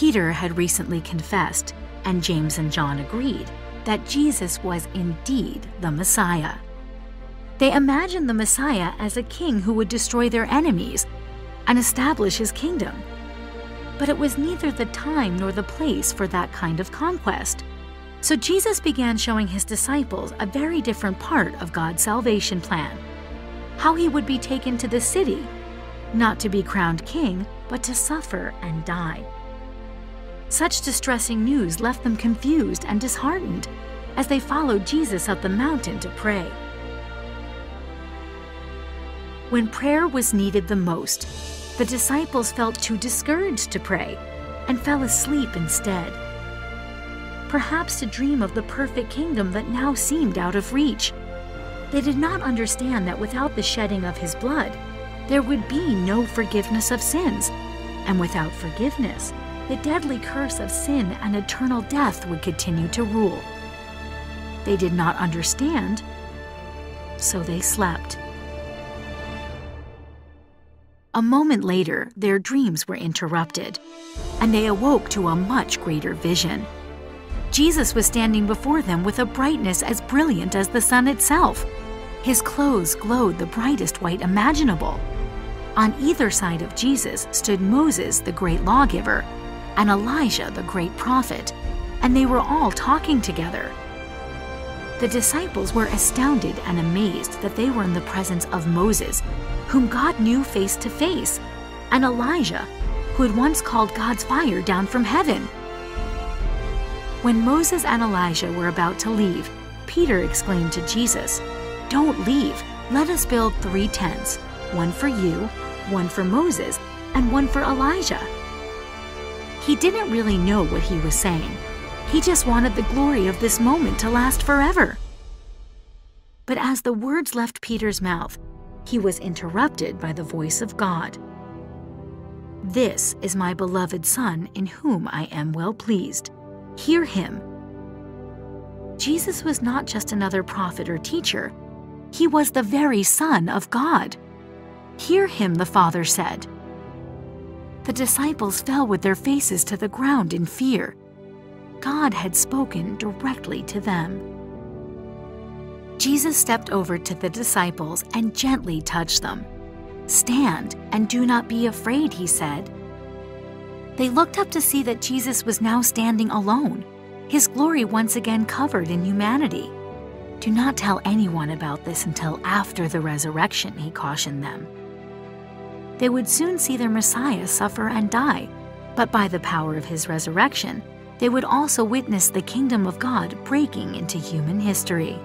Peter had recently confessed, and James and John agreed, that Jesus was indeed the Messiah. They imagined the Messiah as a king who would destroy their enemies and establish his kingdom. But it was neither the time nor the place for that kind of conquest. So Jesus began showing his disciples a very different part of God's salvation plan: how he would be taken to the city, not to be crowned king, but to suffer and die. Such distressing news left them confused and disheartened as they followed Jesus up the mountain to pray. When prayer was needed the most, the disciples felt too discouraged to pray and fell asleep instead. Perhaps to dream of the perfect kingdom that now seemed out of reach. They did not understand that without the shedding of his blood, there would be no forgiveness of sins, and without forgiveness, the deadly curse of sin and eternal death would continue to rule. They did not understand, so they slept. A moment later, their dreams were interrupted, and they awoke to a much greater vision. Jesus was standing before them with a brightness as brilliant as the sun itself. His clothes glowed the brightest white imaginable. On either side of Jesus stood Moses, the great lawgiver, and Elijah, the great prophet, and they were all talking together. The disciples were astounded and amazed that they were in the presence of Moses, whom God knew face to face, and Elijah, who had once called God's fire down from heaven. When Moses and Elijah were about to leave, Peter exclaimed to Jesus, "Don't leave. Let us build 3 tents, one for you, one for Moses, and one for Elijah." He didn't really know what he was saying. He just wanted the glory of this moment to last forever. But as the words left Peter's mouth, he was interrupted by the voice of God. "This is my beloved Son, in whom I am well pleased. Hear him." Jesus was not just another prophet or teacher. He was the very Son of God. "Hear him," the Father said. The disciples fell with their faces to the ground in fear. God had spoken directly to them. Jesus stepped over to the disciples and gently touched them. "Stand and do not be afraid," he said. They looked up to see that Jesus was now standing alone, his glory once again covered in humanity. "Do not tell anyone about this until after the resurrection," he cautioned them. They would soon see their Messiah suffer and die, but by the power of his resurrection, they would also witness the kingdom of God breaking into human history.